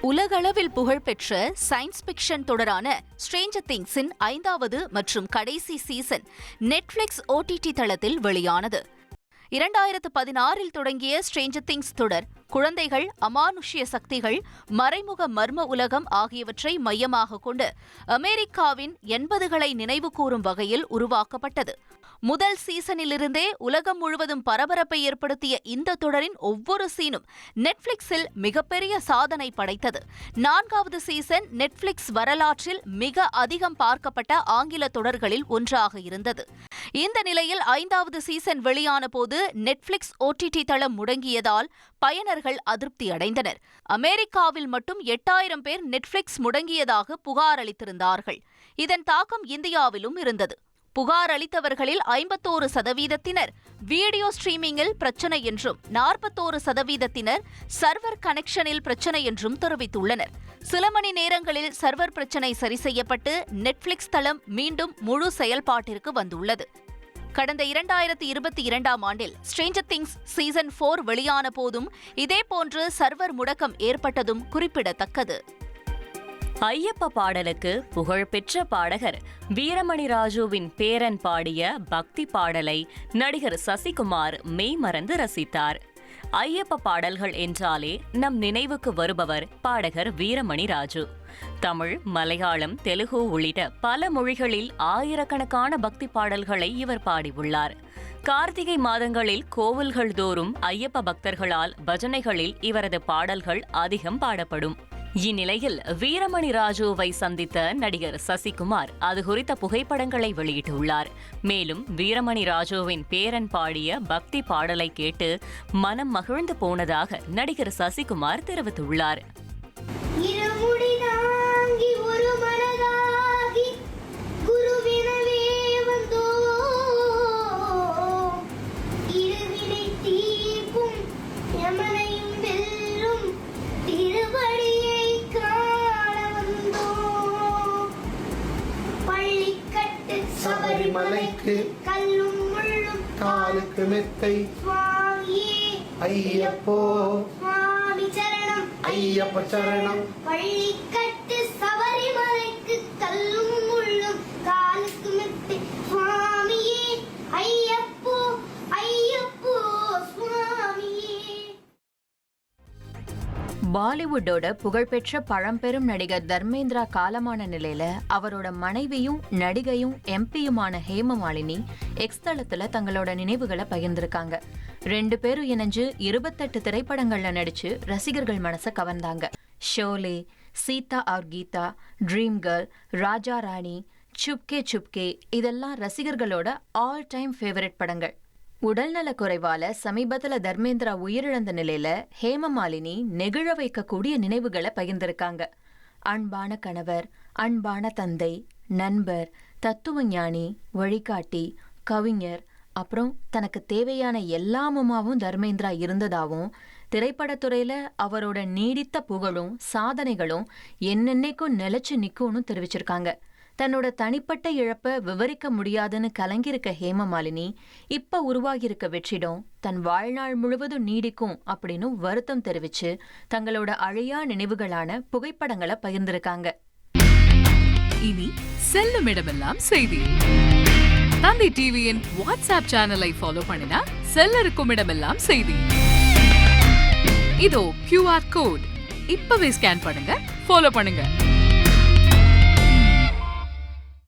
உலகளவில் புகழ்பெற்ற science fiction தொடரான ஸ்ட்ரேஞ்சர் திங்ஸின் 5வது மற்றும் கடைசி சீசன் நெட்ஃபிளிக்ஸ் OTT தளத்தில் வெளியானது. 2016இல் தொடங்கிய ஸ்ட்ரேஞ்சர் திங்ஸ் தொடர் குழந்தைகள், அமானுஷ்ய சக்திகள், மறைமுக மர்ம உலகம் ஆகியவற்றை மையமாக கொண்டு அமெரிக்காவின் 80களை நினைவு கூறும் வகையில் உருவாக்கப்பட்டது. முதல் சீசனிலிருந்தே உலகம் முழுவதும் பரபரப்பை ஏற்படுத்திய இந்த தொடரின் ஒவ்வொரு சீனும் நெட்ஃபிளிக்ஸில் மிகப்பெரிய சாதனை படைத்தது. 4வது சீசன் நெட்ஃபிளிக்ஸ் வரலாற்றில் மிக அதிகம் பார்க்கப்பட்ட ஆங்கில தொடர்களில் ஒன்றாக இருந்தது. இந்த நிலையில் 5வது சீசன் வெளியான போது நெட்ஃபிளிக்ஸ் OTT தளம் முடங்கியதால் பயனர்கள் அதிருப்தி அடைந்தனர். அமெரிக்காவில் மட்டும் 8000 பேர் நெட்ஃபிளிக்ஸ் முடங்கியதாக புகார் அளித்திருந்தார்கள். இதன் தாக்கம் இந்தியாவிலும் இருந்தது. புகார் அளித்தவர்களில் 51% வீடியோ ஸ்ட்ரீமிங்கில் பிரச்சனை என்றும் 41% சர்வர் கனெக்ஷனில் பிரச்சனை என்றும் தெரிவித்துள்ளனர். சில மணி நேரங்களில் சர்வர் பிரச்சனை சரி செய்யப்பட்டு நெட்ஃபிளிக்ஸ் தளம் மீண்டும் முழு செயல்பாட்டிற்கு வந்துள்ளது. கடந்த 2022ஆம் ஆண்டில் ஸ்ட்ரேஞ்சர் திங்ஸ் சீசன் 4 வெளியான போதும் இதேபோன்று சர்வர் முடக்கம் ஏற்பட்டதும் குறிப்பிடத்தக்கது. ஐயப்ப பாடலுக்கு புகழ்பெற்ற பாடகர் வீரமணி ராஜுவின் பேரன் பாடிய பக்தி பாடலை நடிகர் சசிகுமார் மெய்மறந்து ரசித்தார். ஐயப்ப பாடல்கள் என்றாலே நம் நினைவுக்கு வருபவர் பாடகர் வீரமணி ராஜு. தமிழ், மலையாளம், தெலுங்கு உள்ளிட்ட பல மொழிகளில் ஆயிரக்கணக்கான பக்தி பாடல்களை இவர் பாடியுள்ளார். கார்த்திகை மாதங்களில் கோவில்கள் தோறும் ஐயப்ப பக்தர்களால் பஜனைகளில் இவரது பாடல்கள் அதிகம் பாடப்படும். இந்நிலையில் வீரமணி ராஜுவை சந்தித்த நடிகர் சசிகுமார் அது குறித்த புகைப்படங்களை வெளியிட்டுள்ளார். மேலும் வீரமணி ராஜுவின் பேரன் பாடிய பக்தி பாடலை கேட்டு மனம் மகிழ்ந்து போனதாக நடிகர் சசிகுமார் தெரிவித்துள்ளார். மலைக்கு கல்லும் முள்ளும் காலுக்கு மெத்தை ஐயப்போ சுவாமி சரணம் ஐயப்ப சரணம் பள்ளிக்கட்டு சபரிமலைக்கு கல்லும் முள்ளும் காலுக்கு மெத்தை சுவாமியே ஐயப்போ ஐயப்போ சுவாமியே. பாலிவுட்டோட புகழ்பெற்ற பழம்பெரும் நடிகர் தர்மேந்திரா காலமான நிலையில அவரோட மனைவியும் நடிகையும் எம்பியுமான ஹேமமாலினி எக்ஸ் தளத்துல தங்களோட நினைவுகளை பகிர்ந்திருக்காங்க. 2 பேரும் இணைஞ்சு 28 திரைப்படங்கள்ல நடிச்சு ரசிகர்கள் மனசை கவர்ந்தாங்க. ஷோலே, சீதா और கீதா, ட்ரீம் கேர்ள், ராஜா ராணி, சுப்கே சுப்கே இதெல்லாம் ரசிகர்களோட ஆல் டைம் ஃபேவரட் படங்கள். உடல்நல குறைவால சமீபத்துல தர்மேந்திரா உயிரிழந்த நிலையில ஹேமமாலினி நெகிழ வைக்கக்கூடிய நினைவுகளை பகிர்ந்திருக்காங்க. அன்பான கணவர், அன்பான தந்தை, நண்பர், தத்துவ ஞானி, வழிகாட்டி, கவிஞர், அப்புறம் தனக்கு தேவையான எல்லாமுமாவும் தர்மேந்திரா இருந்ததாவும், திரைப்படத்துறையில அவரோட நீடித்த புகழும் சாதனைகளும் என்னென்னைக்கும் நிலைச்சு நிக்கும்னு தெரிவிச்சிருக்காங்க. தன்னோட தனிப்பட்ட இழப்பை விவரிக்க முடியாதுன்னு கலங்கியிருக்க ஹேமமாலினி இப்ப உருவாகியிருக்க வெற்றிடம் தன் வாழ்நாள் முழுவதும் நீடிக்கும் அப்படின்னு வருத்தம் தெரிவிச்சு தங்களோட அழியா நினைவுகளான புகைப்படங்களை பகிர்ந்திருக்காங்க. இனி செல்லும் இடமெல்லாம் செய்தி. தந்தை டிவியின் வாட்ஸ்அப் சேனலை ஃபாலோ பண்ணினா செல்லருக்கும் இடமெல்லாம் செய்தி. இதோ QR கோட் இப்பவே ஸ்கேன் பண்ணுங்க, ஃபாலோ பண்ணுங்க.